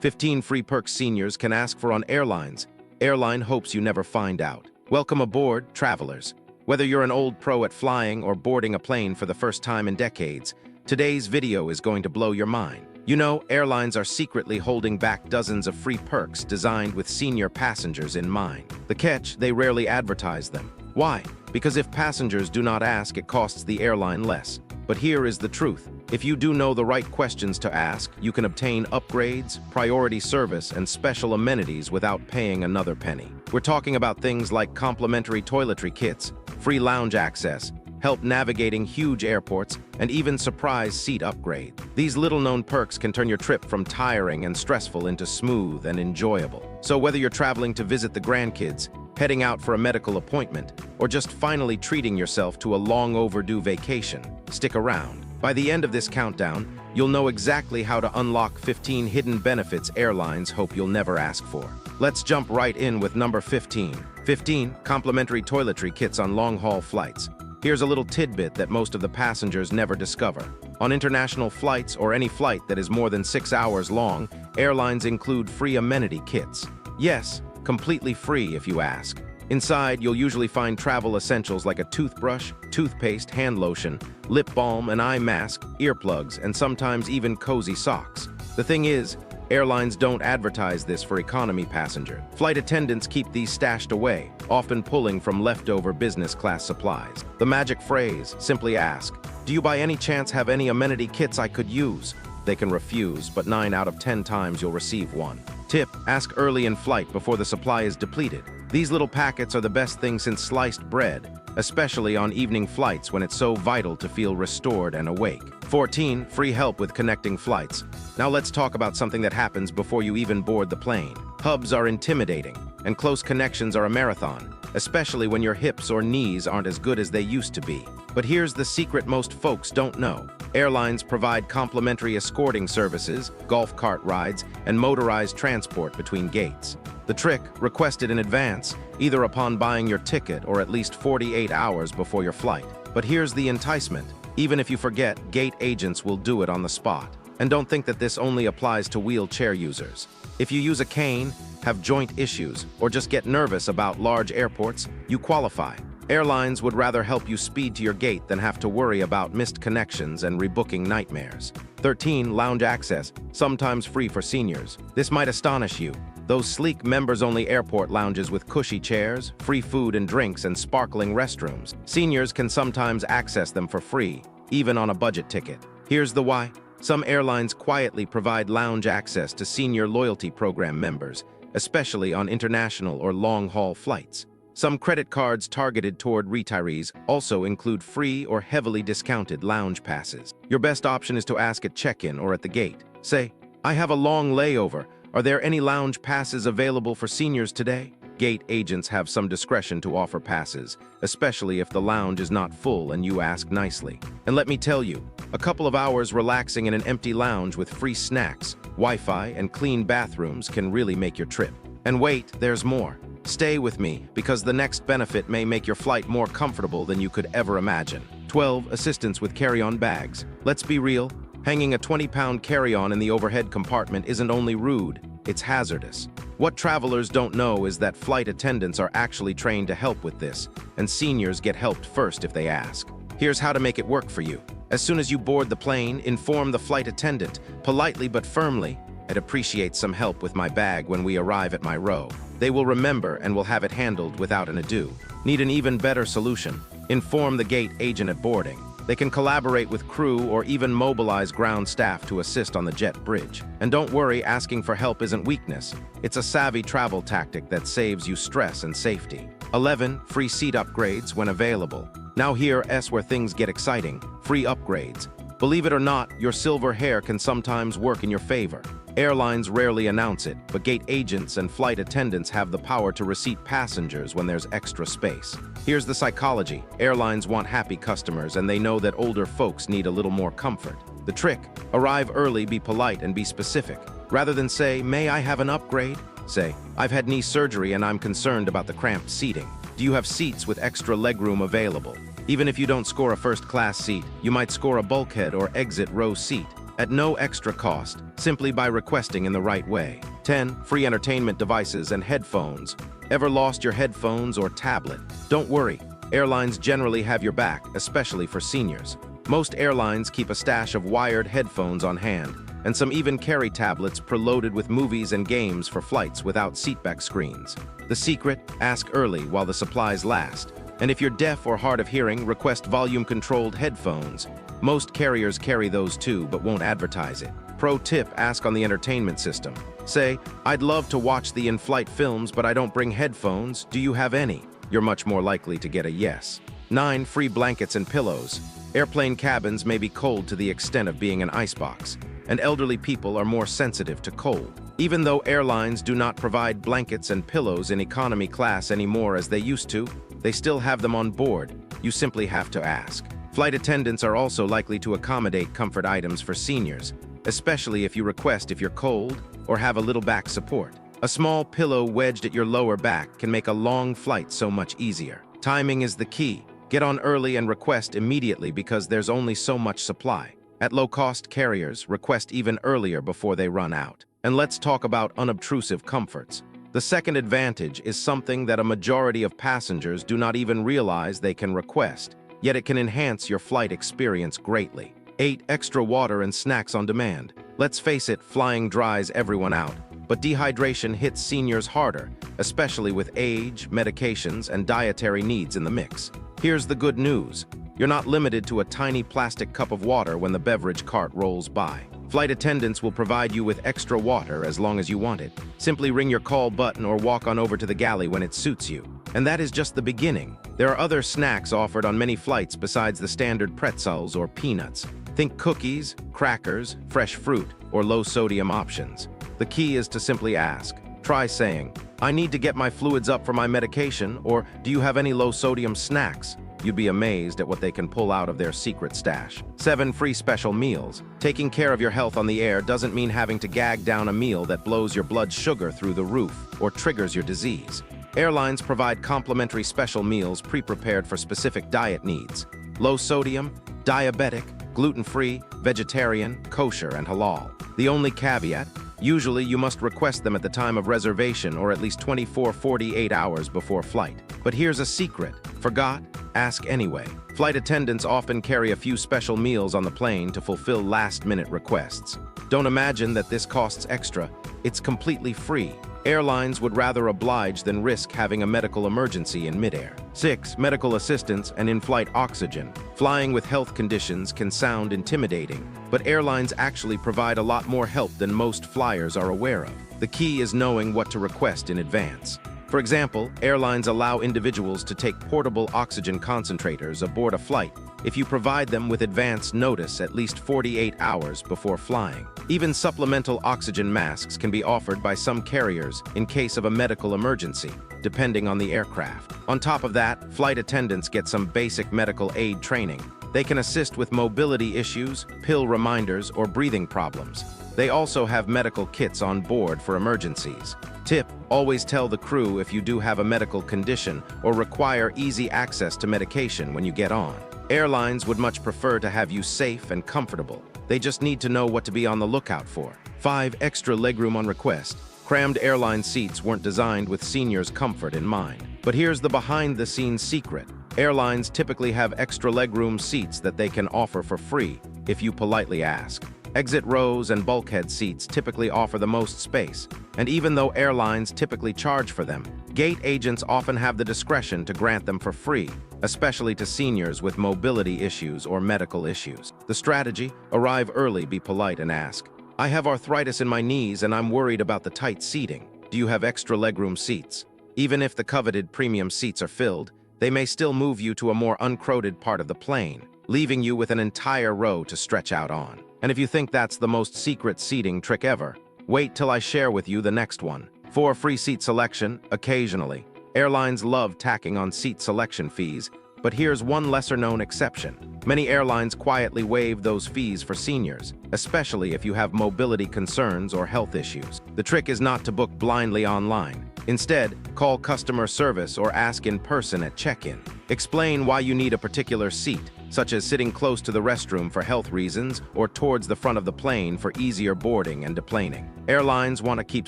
15 free perks seniors can ask for on Airlines. Airline hopes you never find out. Welcome aboard, travelers. Whether you're an old pro at flying or boarding a plane for the first time in decades, today's video is going to blow your mind. You know, airlines are secretly holding back dozens of free perks designed with senior passengers in mind. The catch, they rarely advertise them. Why? Because if passengers do not ask, it costs the airline less. But here is the truth. If you do know the right questions to ask, you can obtain upgrades, priority service, and special amenities without paying another penny. We're talking about things like complimentary toiletry kits, free lounge access, help navigating huge airports, and even surprise seat upgrade. These little-known perks can turn your trip from tiring and stressful into smooth and enjoyable. So whether you're traveling to visit the grandkids, heading out for a medical appointment, or just finally treating yourself to a long overdue vacation, stick around. By the end of this countdown, you'll know exactly how to unlock 15 hidden benefits airlines hope you'll never ask for. Let's jump right in with number 15. 15 complimentary toiletry kits on long-haul flights. Here's a little tidbit that most of the passengers never discover. On international flights or any flight that is more than 6 hours long, airlines include free amenity kits. Yes, completely free if you ask. Inside, you'll usually find travel essentials like a toothbrush, toothpaste, hand lotion, lip balm, an eye mask, earplugs, and sometimes even cozy socks. The thing is, airlines don't advertise this for economy passengers. Flight attendants keep these stashed away, often pulling from leftover business class supplies. The magic phrase, simply ask, "Do you by any chance have any amenity kits I could use?" They can refuse, but 9 out of 10 times you'll receive one. Tip, ask early in flight before the supply is depleted. These little packets are the best thing since sliced bread, especially on evening flights when it's so vital to feel restored and awake. 14, free help with connecting flights. Now let's talk about something that happens before you even board the plane. Hubs are intimidating, and close connections are a marathon, especially when your hips or knees aren't as good as they used to be. But here's the secret most folks don't know. Airlines provide complimentary escorting services, golf cart rides, and motorized transport between gates. The trick, request it in advance, either upon buying your ticket or at least 48 hours before your flight. But here's the enticement. Even if you forget, gate agents will do it on the spot. And don't think that this only applies to wheelchair users. If you use a cane, have joint issues, or just get nervous about large airports, you qualify. Airlines would rather help you speed to your gate than have to worry about missed connections and rebooking nightmares. 13, lounge access, sometimes free for seniors. This might astonish you. Those sleek members-only airport lounges with cushy chairs, free food and drinks, and sparkling restrooms. Seniors can sometimes access them for free, even on a budget ticket. Here's the why. Some airlines quietly provide lounge access to senior loyalty program members, especially on international or long-haul flights. Some credit cards targeted toward retirees also include free or heavily discounted lounge passes. Your best option is to ask at check-in or at the gate. Say, "I have a long layover. Are there any lounge passes available for seniors today?" Gate agents have some discretion to offer passes, especially if the lounge is not full and you ask nicely. And let me tell you, a couple of hours relaxing in an empty lounge with free snacks, Wi-Fi, and clean bathrooms can really make your trip. And wait, there's more. Stay with me, because the next benefit may make your flight more comfortable than you could ever imagine. 12, assistance with carry-on bags. Let's be real, hanging a 20-pound carry-on in the overhead compartment isn't only rude, it's hazardous. What travelers don't know is that flight attendants are actually trained to help with this, and seniors get helped first if they ask. Here's how to make it work for you. As soon as you board the plane, inform the flight attendant, politely but firmly, "I'd appreciate some help with my bag when we arrive at my row." They will remember and will have it handled without an ado. Need an even better solution? Inform the gate agent at boarding. They can collaborate with crew or even mobilize ground staff to assist on the jet bridge. And don't worry, asking for help isn't weakness. It's a savvy travel tactic that saves you stress and safety. 11, free seat upgrades when available. Now here's where things get exciting. Free upgrades. Believe it or not, your silver hair can sometimes work in your favor. Airlines rarely announce it, but gate agents and flight attendants have the power to reseat passengers when there's extra space. Here's the psychology. Airlines want happy customers, and they know that older folks need a little more comfort. The trick, arrive early, be polite, and be specific. Rather than say, "May I have an upgrade?" Say, "I've had knee surgery and I'm concerned about the cramped seating. Do you have seats with extra legroom available?" Even if you don't score a first-class seat, you might score a bulkhead or exit row seat. at no extra cost, simply by requesting in the right way. 10. Free entertainment devices and headphones. Ever lost your headphones or tablet? Don't worry. Airlines generally have your back, especially for seniors. Most airlines keep a stash of wired headphones on hand, and some even carry tablets preloaded with movies and games for flights without seatback screens. The secret? Ask early while the supplies last. And if you're deaf or hard of hearing, request volume-controlled headphones. Most carriers carry those too, but won't advertise it. Pro tip, ask on the entertainment system. Say, "I'd love to watch the in-flight films, but I don't bring headphones. Do you have any?" You're much more likely to get a yes. 9. Free blankets and pillows. Airplane cabins may be cold to the extent of being an icebox, and elderly people are more sensitive to cold. Even though airlines do not provide blankets and pillows in economy class anymore as they used to, they still have them on board. You simply have to ask. Flight attendants are also likely to accommodate comfort items for seniors, especially if you request if you're cold or have a little back support. A small pillow wedged at your lower back can make a long flight so much easier. Timing is the key. Get on early and request immediately because there's only so much supply. At low-cost carriers, request even earlier before they run out. And let's talk about unobtrusive comforts. The second advantage is something that a majority of passengers do not even realize they can request, yet it can enhance your flight experience greatly. 8. Extra water and snacks on demand. Let's face it, flying dries everyone out, but dehydration hits seniors harder, especially with age, medications, and dietary needs in the mix. Here's the good news. You're not limited to a tiny plastic cup of water when the beverage cart rolls by. Flight attendants will provide you with extra water as long as you want it. Simply ring your call button or walk on over to the galley when it suits you. And that is just the beginning. There are other snacks offered on many flights besides the standard pretzels or peanuts. Think cookies, crackers, fresh fruit, or low-sodium options. The key is to simply ask. Try saying, "I need to get my fluids up for my medication," or "Do you have any low-sodium snacks?" You'd be amazed at what they can pull out of their secret stash. 7. Free special meals. Taking care of your health on the air doesn't mean having to gag down a meal that blows your blood sugar through the roof or triggers your disease. Airlines provide complimentary special meals pre-prepared for specific diet needs. Low sodium, diabetic, gluten-free, vegetarian, kosher, and halal. The only caveat? Usually you must request them at the time of reservation or at least 24-48 hours before flight. But here's a secret. Forgot? Ask anyway. Flight attendants often carry a few special meals on the plane to fulfill last-minute requests. Don't imagine that this costs extra. It's completely free. Airlines would rather oblige than risk having a medical emergency in midair. 6. Medical assistance and in-flight oxygen. Flying with health conditions can sound intimidating, but airlines actually provide a lot more help than most flyers are aware of. The key is knowing what to request in advance. For example, airlines allow individuals to take portable oxygen concentrators aboard a flight if you provide them with advance notice at least 48 hours before flying. Even supplemental oxygen masks can be offered by some carriers in case of a medical emergency, depending on the aircraft. On top of that, flight attendants get some basic medical aid training. They can assist with mobility issues, pill reminders, or breathing problems. They also have medical kits on board for emergencies. Tip: always tell the crew if you do have a medical condition or require easy access to medication when you get on. Airlines would much prefer to have you safe and comfortable. They just need to know what to be on the lookout for. 5. Extra legroom on request. Crammed airline seats weren't designed with seniors' comfort in mind. But here's the behind-the-scenes secret. Airlines typically have extra legroom seats that they can offer for free if you politely ask. Exit rows and bulkhead seats typically offer the most space, and even though airlines typically charge for them, gate agents often have the discretion to grant them for free, especially to seniors with mobility issues or medical issues. The strategy: arrive early, be polite, and ask, "I have arthritis in my knees and I'm worried about the tight seating. Do you have extra legroom seats?" Even if the coveted premium seats are filled, they may still move you to a more uncrowded part of the plane, leaving you with an entire row to stretch out on. And if you think that's the most secret seating trick ever, wait till I share with you the next one. 4. Free seat selection. Occasionally, airlines love tacking on seat selection fees, but here's one lesser-known exception. Many airlines quietly waive those fees for seniors, especially if you have mobility concerns or health issues. The trick is not to book blindly online. Instead, call customer service or ask in person at check-in. Explain why you need a particular seat, such as sitting close to the restroom for health reasons or towards the front of the plane for easier boarding and deplaning. Airlines want to keep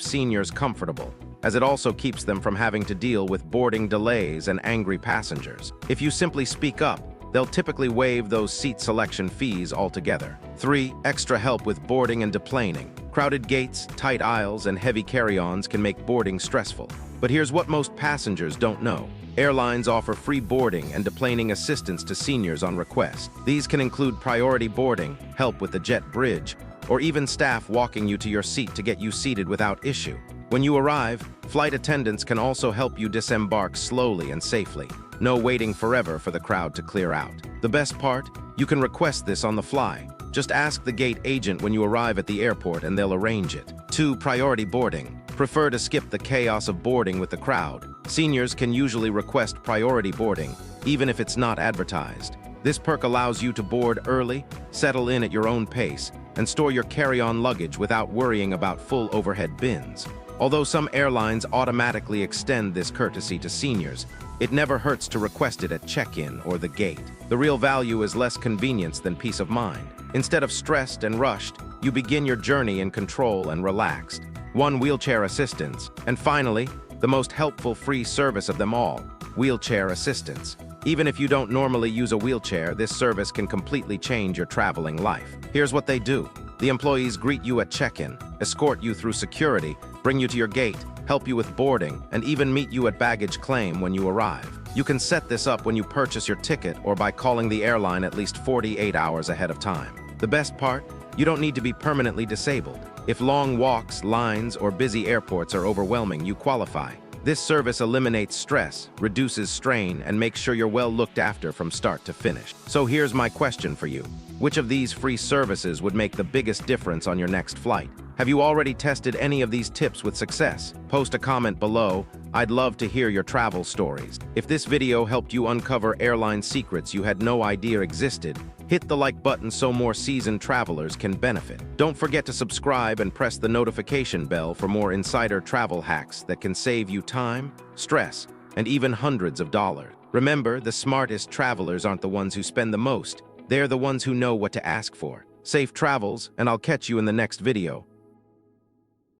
seniors comfortable, as it also keeps them from having to deal with boarding delays and angry passengers. If you simply speak up, they'll typically waive those seat selection fees altogether. 3. Extra help with boarding and deplaning. Crowded gates, tight aisles, and heavy carry-ons can make boarding stressful. But here's what most passengers don't know. Airlines offer free boarding and deplaning assistance to seniors on request. These can include priority boarding, help with the jet bridge, or even staff walking you to your seat to get you seated without issue. When you arrive, flight attendants can also help you disembark slowly and safely. No waiting forever for the crowd to clear out. The best part? You can request this on the fly. Just ask the gate agent when you arrive at the airport and they'll arrange it. 2. Priority boarding. Prefer to skip the chaos of boarding with the crowd. Seniors can usually request priority boarding, even if it's not advertised. This perk allows you to board early, settle in at your own pace, and store your carry-on luggage without worrying about full overhead bins. Although some airlines automatically extend this courtesy to seniors, it never hurts to request it at check-in or the gate. The real value is less convenience than peace of mind. Instead of stressed and rushed, you begin your journey in control and relaxed. 1. Wheelchair assistance. And finally, the most helpful free service of them all, wheelchair assistance. Even if you don't normally use a wheelchair, this service can completely change your traveling life. Here's what they do. The employees greet you at check-in, escort you through security, bring you to your gate, help you with boarding, and even meet you at baggage claim when you arrive. You can set this up when you purchase your ticket or by calling the airline at least 48 hours ahead of time. The best part? You don't need to be permanently disabled. If long walks, lines, or busy airports are overwhelming, you qualify. This service eliminates stress, reduces strain, and makes sure you're well looked after from start to finish. So here's my question for you. Which of these free services would make the biggest difference on your next flight? Have you already tested any of these tips with success? Post a comment below. I'd love to hear your travel stories. If this video helped you uncover airline secrets you had no idea existed, hit the like button so more seasoned travelers can benefit. Don't forget to subscribe and press the notification bell for more insider travel hacks that can save you time, stress, and even hundreds of dollars. Remember, the smartest travelers aren't the ones who spend the most. They're the ones who know what to ask for. Safe travels, and I'll catch you in the next video.